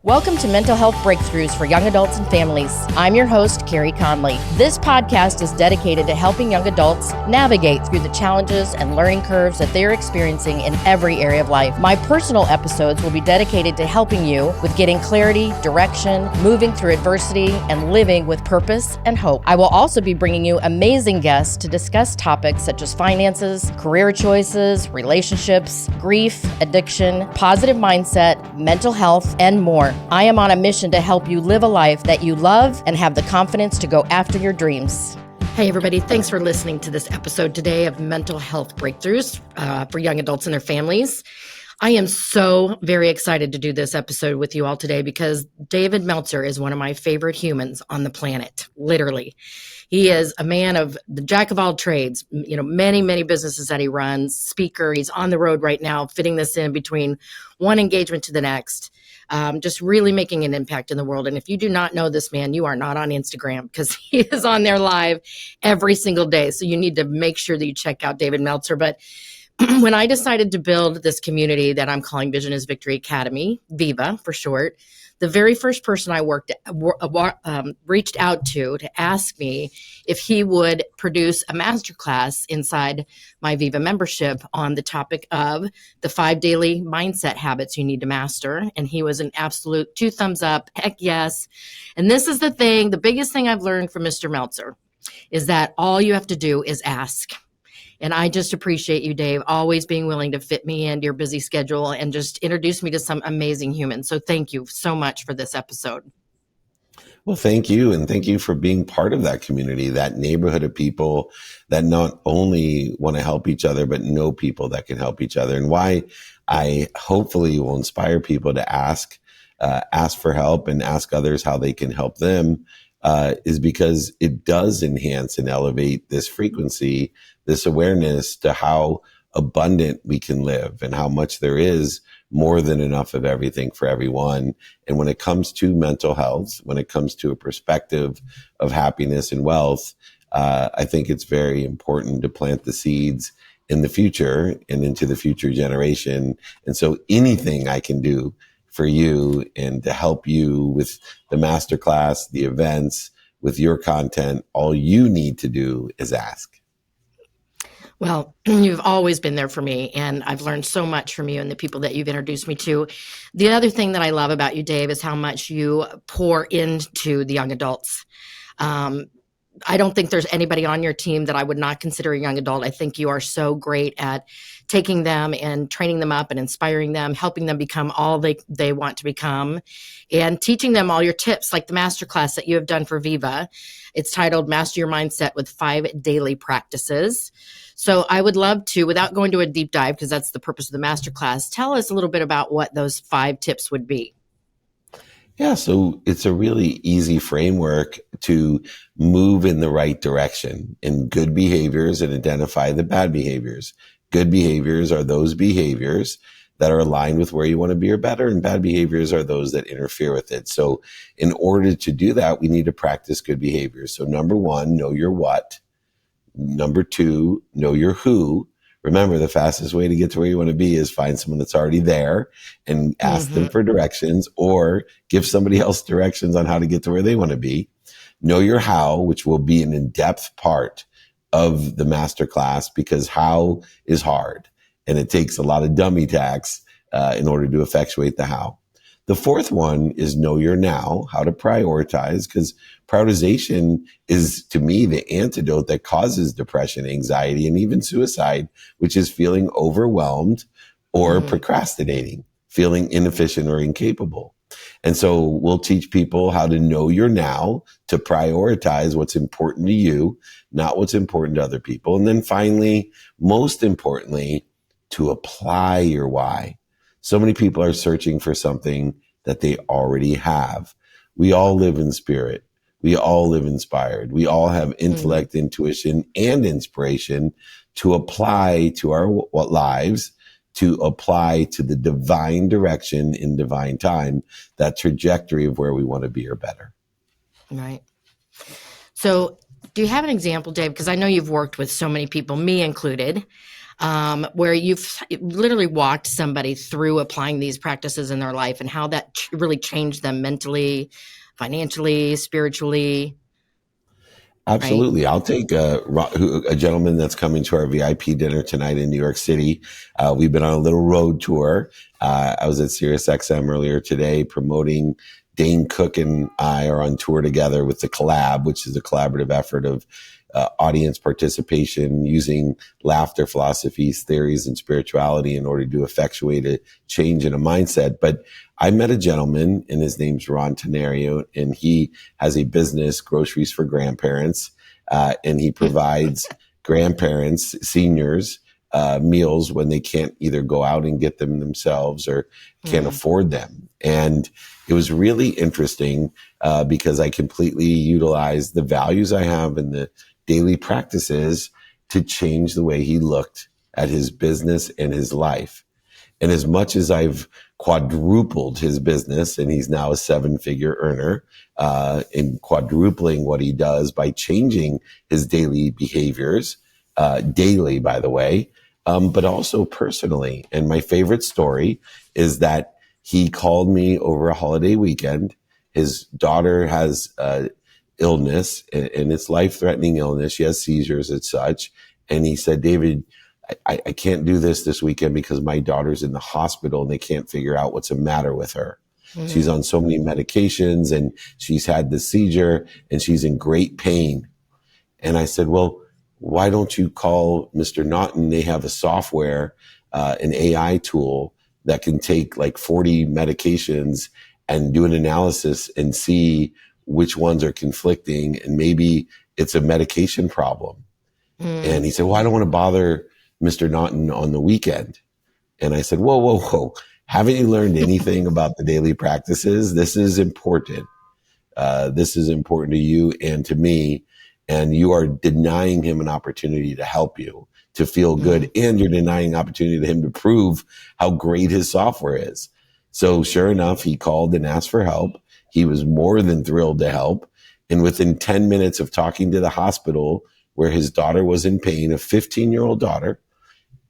Welcome to Mental Health Breakthroughs for Young Adults and Families. I'm your host, Carey Conley. This podcast is dedicated to helping young adults navigate through the challenges and learning curves that they're experiencing in every area of life. My personal episodes will be dedicated to helping you with getting clarity, direction, moving through adversity, and living with purpose and hope. I will also be bringing you amazing guests to discuss topics such as finances, career choices, relationships, grief, addiction, positive mindset, mental health, and more. I am on a mission to help you live a life that you love and have the confidence to go after your dreams. Hey, everybody. Thanks for listening to this episode today of Mental Health Breakthroughs for young adults and their families. I am so very excited to do this episode with you all today because David Meltzer is one of my favorite humans on the planet, literally. He is a man of the jack of all trades, many, many businesses that he runs, speaker. He's on the road right now, fitting this in between one engagement to the next. Just really making an impact in the world. And if you do not know this man, you are not on Instagram because he is on there live every single day. So you need to make sure that you check out David Meltzer. But when I decided to build this community that I'm calling Vision is Victory Academy, Viva for short, the very first person I reached out to ask me if he would produce a masterclass inside my Viva membership on the topic of the 5 daily mindset habits you need to master. And he was an absolute 2 thumbs up, heck yes. And this is the thing, the biggest thing I've learned from Mr. Meltzer is that all you have to do is ask. And I just appreciate you, Dave, always being willing to fit me into your busy schedule and just introduce me to some amazing humans. So thank you so much for this episode. Well, thank you. And thank you for being part of that community, that neighborhood of people that not only want to help each other, but know people that can help each other. And why I hopefully will inspire people to ask for help and ask others how they can help them is because it does enhance and elevate this frequency, this awareness to how abundant we can live and how much there is more than enough of everything for everyone. And when it comes to mental health, when it comes to a perspective of happiness and wealth, I think it's very important to plant the seeds in the future and into the future generation. And so anything I can do for you and to help you with the masterclass, the events, with your content, all you need to do is ask. Well, you've always been there for me, and I've learned so much from you and the people that you've introduced me to. The other thing that I love about you, Dave, is how much you pour into the young adults. I don't think there's anybody on your team that I would not consider a young adult. I think you are so great at taking them and training them up and inspiring them, helping them become all they want to become, and teaching them all your tips, like the masterclass that you have done for Viva. It's titled Master Your Mindset with 5 Daily Practices. So I would love to, without going to a deep dive, because that's the purpose of the masterclass, tell us a little bit about what those 5 tips would be. Yeah, so it's a really easy framework to move in the right direction in good behaviors and identify the bad behaviors. Good behaviors are those behaviors that are aligned with where you want to be or better, and bad behaviors are those that interfere with it. So in order to do that, we need to practice good behaviors. So number 1, know your what. Number 2, know your who. Remember, the fastest way to get to where you want to be is find someone that's already there and ask them for directions, or give somebody else directions on how to get to where they want to be. Know your how, which will be an in-depth part of the masterclass, because how is hard and it takes a lot of dummy tax in order to effectuate the how. The 4th one is know your now, how to prioritize, because prioritization is, to me, the antidote that causes depression, anxiety, and even suicide, which is feeling overwhelmed or procrastinating, feeling inefficient or incapable. And so we'll teach people how to know your now, to prioritize what's important to you, not what's important to other people. And then finally, most importantly, to apply your why. So many people are searching for something that they already have. We all live in spirit. We all live inspired. We all have intellect, intuition, and inspiration to apply to our lives, to apply to the divine direction in divine time, that trajectory of where we want to be or better. Right. So do you have an example, Dave? Because I know you've worked with so many people, me included. where you've literally walked somebody through applying these practices in their life and how that really changed them mentally, financially, spiritually, right? Absolutely. I'll take a gentleman that's coming to our VIP dinner tonight in New York City. We've been on a little road tour. I was at SiriusXM earlier today promoting. Dane Cook and I are on tour together with the Collab, which is a collaborative effort of audience participation using laughter, philosophies, theories, and spirituality in order to effectuate a change in a mindset. But I met a gentleman, and his name's Ron Tenario, and he has a business, Groceries for Grandparents, and he provides grandparents, seniors, meals when they can't either go out and get them themselves or can't afford them. And it was really interesting because I completely utilized the values I have in the daily practices to change the way he looked at his business and his life. And as much as I've quadrupled his business, and he's now a 7-figure earner, in quadrupling what he does by changing his daily behaviors, daily, by the way, but also personally. And my favorite story is that he called me over a holiday weekend. His daughter has illness, and it's life-threatening illness. She has seizures and such. And he said, David, I can't do this weekend because my daughter's in the hospital and they can't figure out what's the matter with her. She's on so many medications and she's had the seizure and she's in great pain. And I said, well, why don't you call Mr. Naughton? They have a software, an AI tool that can take like 40 medications and do an analysis and see which ones are conflicting, and maybe it's a medication problem. And he said, well, I don't want to bother Mr. Naughton on the weekend. And I said, whoa. Haven't you learned anything about the daily practices? This is important. This is important to you and to me. And you are denying him an opportunity to help you, to feel good. And you're denying opportunity to him to prove how great his software is. So sure enough, he called and asked for help. He was more than thrilled to help. And within 10 minutes of talking to the hospital where his daughter was in pain, a 15-year-old daughter,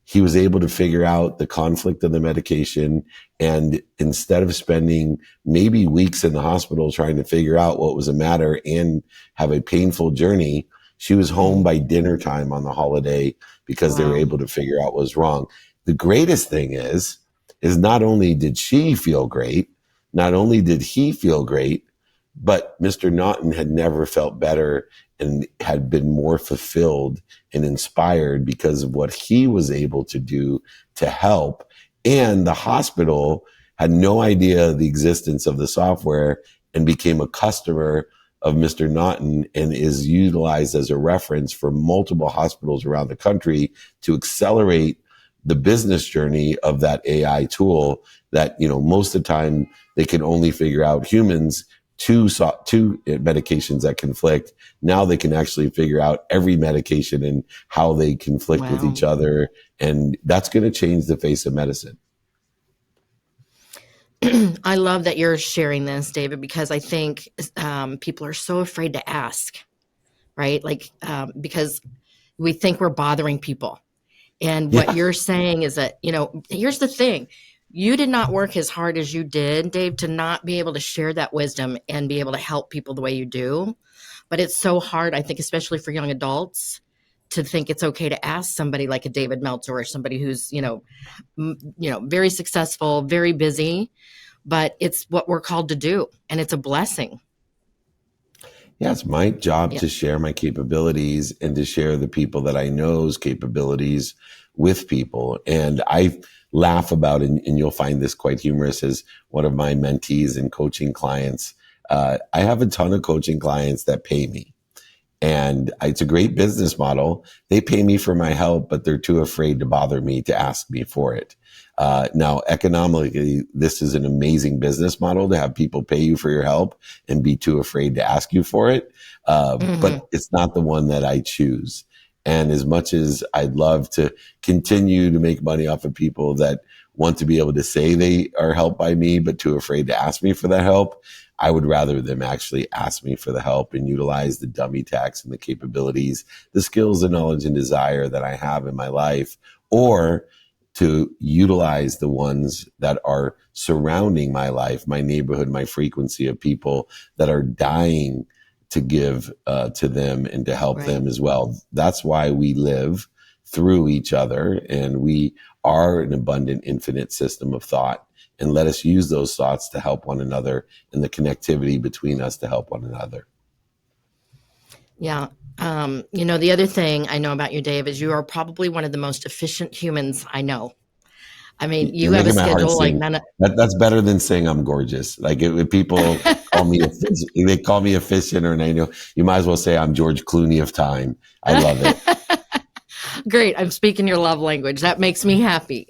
he was able to figure out the conflict of the medication. And instead of spending maybe weeks in the hospital trying to figure out what was the matter and have a painful journey, she was home by dinner time on the holiday because they were able to figure out what was wrong. The greatest thing is not only did she feel great, not only did he feel great, but Mr. Naughton had never felt better and had been more fulfilled and inspired because of what he was able to do to help. And the hospital had no idea the existence of the software and became a customer of Mr. Naughton and is utilized as a reference for multiple hospitals around the country to accelerate the business journey of that AI tool that, most of the time they can only figure out humans, two medications that conflict. Now they can actually figure out every medication and how they conflict with each other. And that's going to change the face of medicine. I love that you're sharing this, David, because I think people are so afraid to ask, right? Because we think we're bothering people. And what you're saying is that, here's the thing. You did not work as hard as you did, Dave, to not be able to share that wisdom and be able to help people the way you do. But it's so hard, I think, especially for young adults, to think it's okay to ask somebody like a David Meltzer or somebody who's, very successful, very busy, but it's what we're called to do. And it's a blessing. Yeah, it's my job to share my capabilities and to share the people that I know's capabilities with people. And I laugh about, and you'll find this quite humorous, as one of my mentees and coaching clients. I have a ton of coaching clients that pay me. And it's a great business model. They pay me for my help, but they're too afraid to bother me to ask me for it. Now, economically, this is an amazing business model to have people pay you for your help and be too afraid to ask you for it. But it's not the one that I choose. And as much as I'd love to continue to make money off of people that want to be able to say they are helped by me, but too afraid to ask me for that help, I would rather them actually ask me for the help and utilize the dummy tax and the capabilities, the skills, the knowledge and desire that I have in my life, or to utilize the ones that are surrounding my life, my neighborhood, my frequency of people that are dying to give to them and to help them as well. That's why we live through each other, and we are an abundant, infinite system of thought. And let us use those thoughts to help one another, and the connectivity between us to help one another. Yeah. The other thing I know about you, Dave, is you are probably one of the most efficient humans I know. I mean, you You're have a making my heart schedule like sing. none of. That's better than saying I'm gorgeous. Like if people call me efficient, they call me efficient, or I know you might as well say I'm George Clooney of time. I love it. Great. I'm speaking your love language. That makes me happy.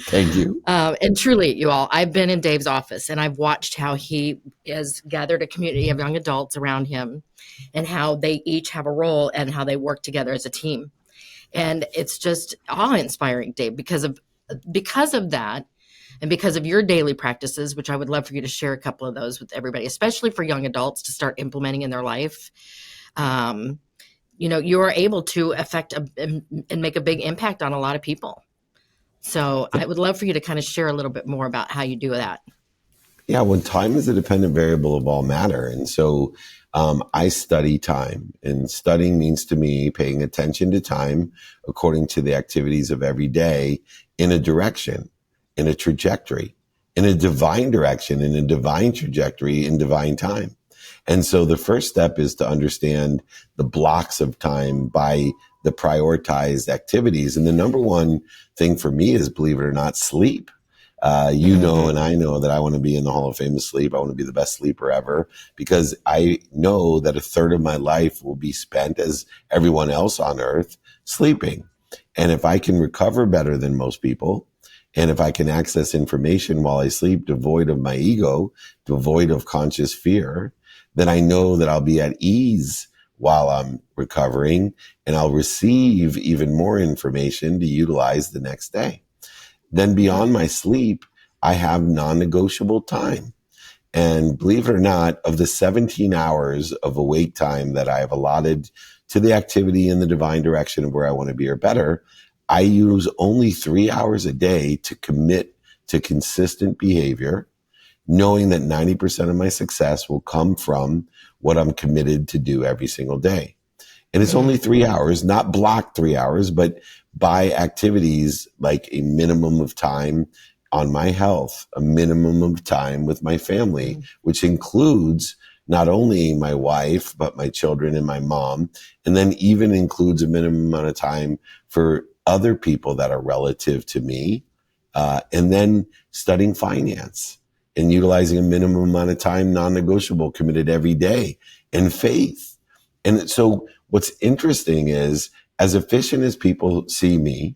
Thank you. And truly, you all, I've been in Dave's office and I've watched how he has gathered a community of young adults around him and how they each have a role and how they work together as a team. And it's just awe-inspiring, Dave, because of that and because of your daily practices, which I would love for you to share a couple of those with everybody, especially for young adults to start implementing in their life. You are able to affect and make a big impact on a lot of people. So I would love for you to kind of share a little bit more about how you do that. Yeah, when time is a dependent variable of all matter. And so I study time, and studying means to me paying attention to time according to the activities of every day in a direction, in a trajectory, in a divine direction, in a divine trajectory, in divine time. And so the first step is to understand the blocks of time by the prioritized activities. And the number one thing for me is, believe it or not, sleep. And I know that I want to be in the Hall of Fame of sleep. I want to be the best sleeper ever, because I know that a third of my life will be spent, as everyone else on earth, sleeping. And if I can recover better than most people, and if I can access information while I sleep, devoid of my ego, devoid of conscious fear, then I know that I'll be at ease while I'm recovering, and I'll receive even more information to utilize the next day. Then beyond my sleep, I have non-negotiable time. And believe it or not, of the 17 hours of awake time that I have allotted to the activity in the divine direction of where I want to be or better, I use only 3 hours a day to commit to consistent behavior, knowing that 90% of my success will come from what I'm committed to do every single day. And it's only 3 hours, not blocked 3 hours, but by activities like a minimum of time on my health, a minimum of time with my family, which includes not only my wife, but my children and my mom, and then even includes a minimum amount of time for other people that are relative to me, and then studying finance and utilizing a minimum amount of time, non-negotiable, committed every day, and faith. And so what's interesting is, as efficient as people see me,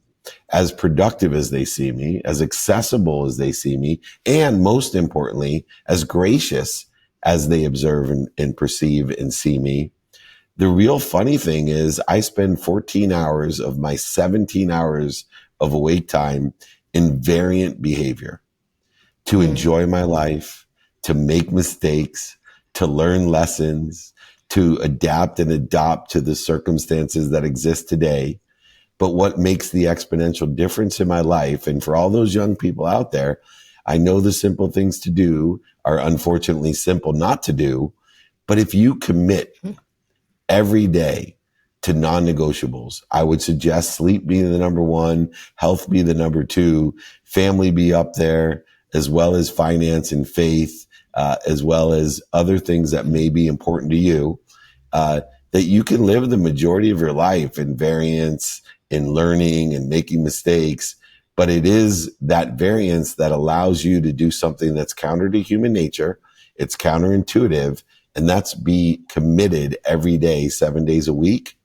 as productive as they see me, as accessible as they see me, and most importantly, as gracious as they observe and perceive and see me, the real funny thing is I spend 14 hours of my 17 hours of awake time in variant behavior to enjoy my life, to make mistakes, to learn lessons, to adapt and adopt to the circumstances that exist today. But what makes the exponential difference in my life, and for all those young people out there, I know the simple things to do are unfortunately simple not to do. But if you commit every day to non-negotiables, I would suggest sleep be the number one, health be the number two, family be up there, as well as finance and faith, as well as other things that may be important to you, that you can live the majority of your life in variance, in learning and making mistakes. But it is that variance that allows you to do something that's counter to human nature. It's counterintuitive. And that's be committed every day, 7 days a week,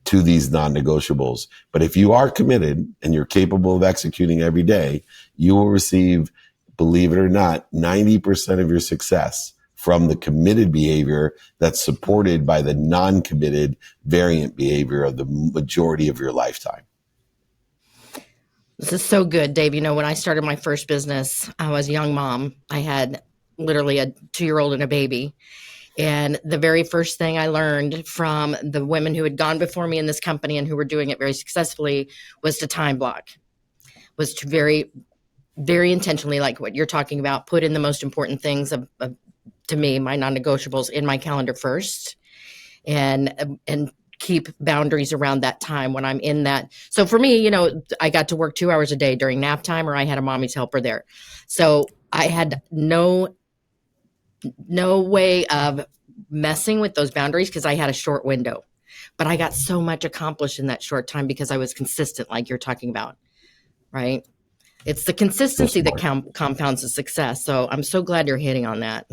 to these non-negotiables. But if you are committed and you're capable of executing every day, you will receive, believe it or not, 90% of your success from the committed behavior that's supported by the non-committed variant behavior of the majority of your lifetime. This is so good, Dave. When I started my first business, I was a young mom. I had literally a 2-year-old and a baby. And the very first thing I learned from the women who had gone before me in this company and who were doing it very successfully was to time block, was to very, very intentionally, like what you're talking about, put in the most important things to me, my non-negotiables in my calendar first, and keep boundaries around that time when I'm in that. So for me, I got to work 2 hours a day during nap time, or I had a mommy's helper there. So I had no way of messing with those boundaries because I had a short window. But I got so much accomplished in that short time because I was consistent, like you're talking about, right? It's the So consistency that smart. compounds the success. So I'm so glad you're hitting on that.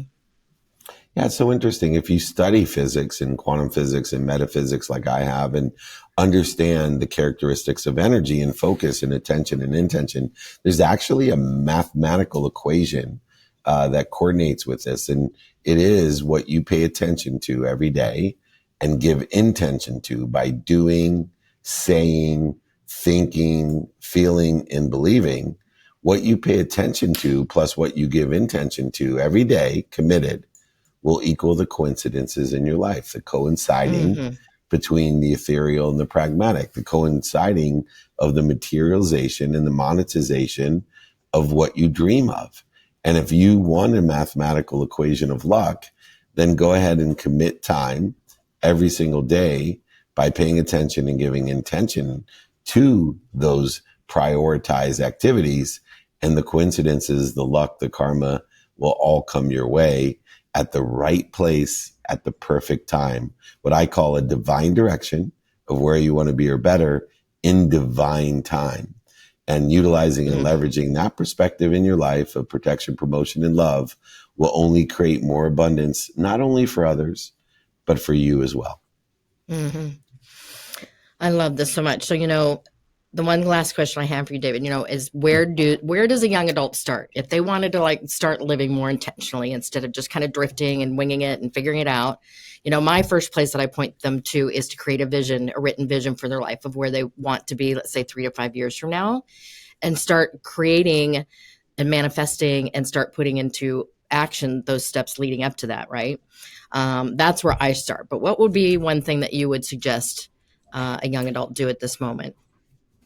Yeah, it's so interesting. If you study physics and quantum physics and metaphysics like I have and understand the characteristics of energy and focus and attention and intention, there's actually a mathematical equation that coordinates with this. And it is what you pay attention to every day and give intention to by doing, saying, thinking, feeling, and believing. What you pay attention to plus what you give intention to every day, committed, will equal the coincidences in your life, the coinciding Mm-hmm. between the ethereal and the pragmatic, the coinciding of the materialization and the monetization of what you dream of. And if you want a mathematical equation of luck, then go ahead and commit time every single day by paying attention and giving intention to those prioritized activities. And the coincidences, the luck, the karma will all come your way at the right place at the perfect time. What I call a divine direction of where you want to be or better in divine time. And utilizing and leveraging that perspective in your life of protection, promotion, and love will only create more abundance, not only for others, but for you as well. Mm-hmm. I love this so much. So, the one last question I have for you, David, is where does a young adult start if they wanted to like start living more intentionally instead of just kind of drifting and winging it and figuring it out? My first place that I point them to is to create a written vision for their life of where they want to be, let's say 3 to 5 years from now, and start creating and manifesting and start putting into action those steps leading up to that, right? That's where I start. But what would be one thing that you would suggest a young adult do at this moment?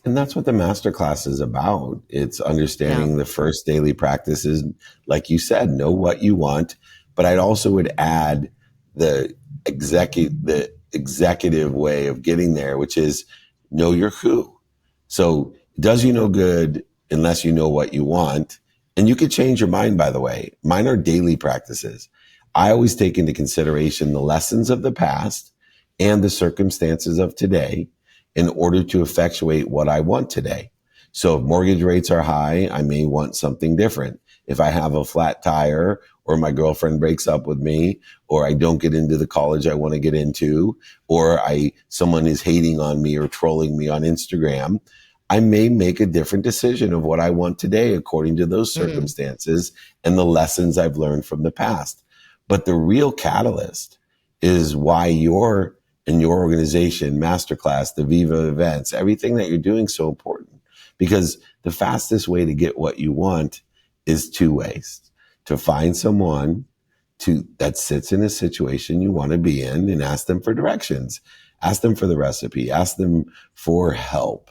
And that's what the masterclass is about. It's Yeah. understanding the first daily practices, like you said, know what you want. But I'd also would add the executive way of getting there, which is know your who. So it does you no good unless you know what you want. And you could change your mind, by the way. Mine are daily practices. I always take into consideration the lessons of the past and the circumstances of today in order to effectuate what I want today. So if mortgage rates are high, I may want something different. If I have a flat tire or my girlfriend breaks up with me or I don't get into the college I want to get into or someone is hating on me or trolling me on Instagram, I may make a different decision of what I want today according to those Mm, circumstances and the lessons I've learned from the past. But the real catalyst is why you're in your organization, masterclass, the Viva events, everything that you're doing is so important because the fastest way to get what you want is two ways: to find someone that sits in a situation you want to be in and ask them for directions, ask them for the recipe, ask them for help.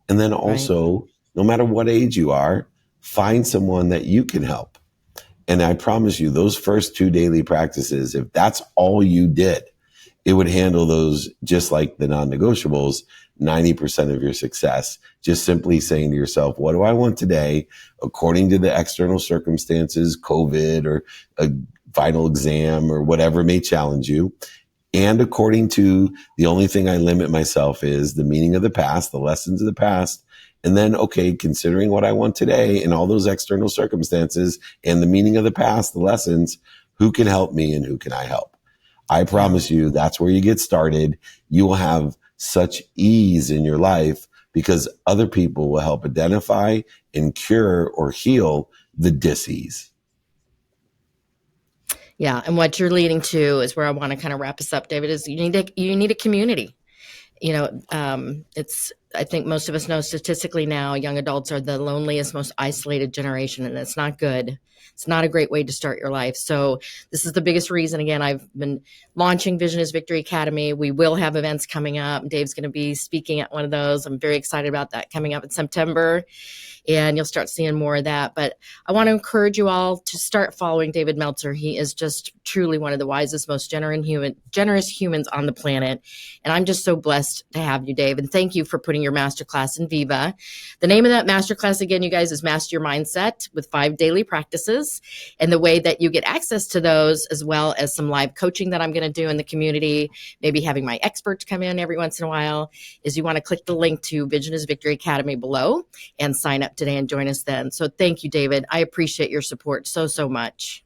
And then right. also, no matter what age you are, find someone that you can help. And I promise you, those first two daily practices, if that's all you did, it would handle those just like the non-negotiables, 90% of your success. Just simply saying to yourself, what do I want today according to the external circumstances, COVID or a final exam or whatever may challenge you. And according to the only thing I limit myself is the meaning of the past, the lessons of the past. And then, okay, considering what I want today and all those external circumstances and the meaning of the past, the lessons, who can help me and who can I help? I Yeah. promise you that's where you get started. You will have such ease in your life because other people will help identify and cure or heal the dis-ease. Yeah. And what you're leading to is where I want to kind of wrap us up, David, is you need a community. It's I think most of us know statistically now, young adults are the loneliest, most isolated generation, and it's not good. It's not a great way to start your life. So this is the biggest reason. Again, I've been launching Vision is Victory Academy. We will have events coming up. Dave's going to be speaking at one of those. I'm very excited about that coming up in September. And you'll start seeing more of that. But I want to encourage you all to start following David Meltzer. He is just truly one of the wisest, most generous humans on the planet. And I'm just so blessed to have you, Dave. And thank you for putting your masterclass in Viva. The name of that masterclass, again, you guys, is Master Your Mindset with 5 daily practices. And the way that you get access to those, as well as some live coaching that I'm going to do in the community, maybe having my experts come in every once in a while, is you want to click the link to Vision is Victory Academy below and sign up today and join us then. So thank you, David. I appreciate your support so much.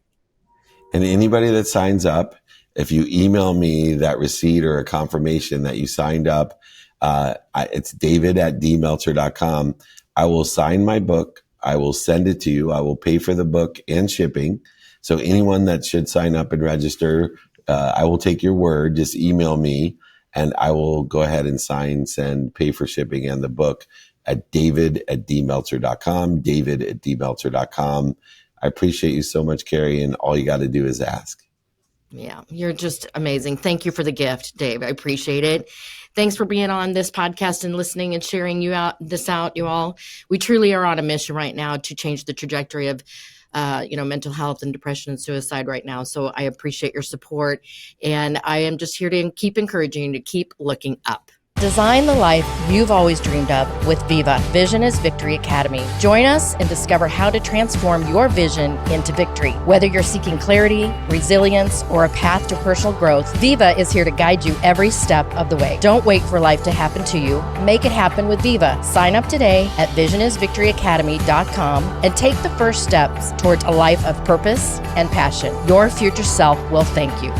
And anybody that signs up, if you email me that receipt or a confirmation that you signed up, it's david@dmeltzer.com. I will sign my book. I will send it to you. I will pay for the book and shipping. So anyone that should sign up and register, I will take your word. Just email me and I will go ahead and send, pay for shipping and the book at david@dmeltzer.com, david@dmeltzer.com. I appreciate you so much, Carey, and all you got to do is ask. Yeah, you're just amazing. Thank you for the gift, Dave. I appreciate it. Thanks for being on this podcast and listening and sharing you all. We truly are on a mission right now to change the trajectory of mental health and depression and suicide right now. So I appreciate your support. And I am just here to keep encouraging you to keep looking up. Design the life you've always dreamed of with Viva, Vision is Victory Academy. Join us and discover how to transform your vision into victory. Whether you're seeking clarity, resilience, or a path to personal growth, Viva is here to guide you every step of the way. Don't wait for life to happen to you. Make it happen with Viva. Sign up today at visionisvictoryacademy.com and take the first steps towards a life of purpose and passion. Your future self will thank you.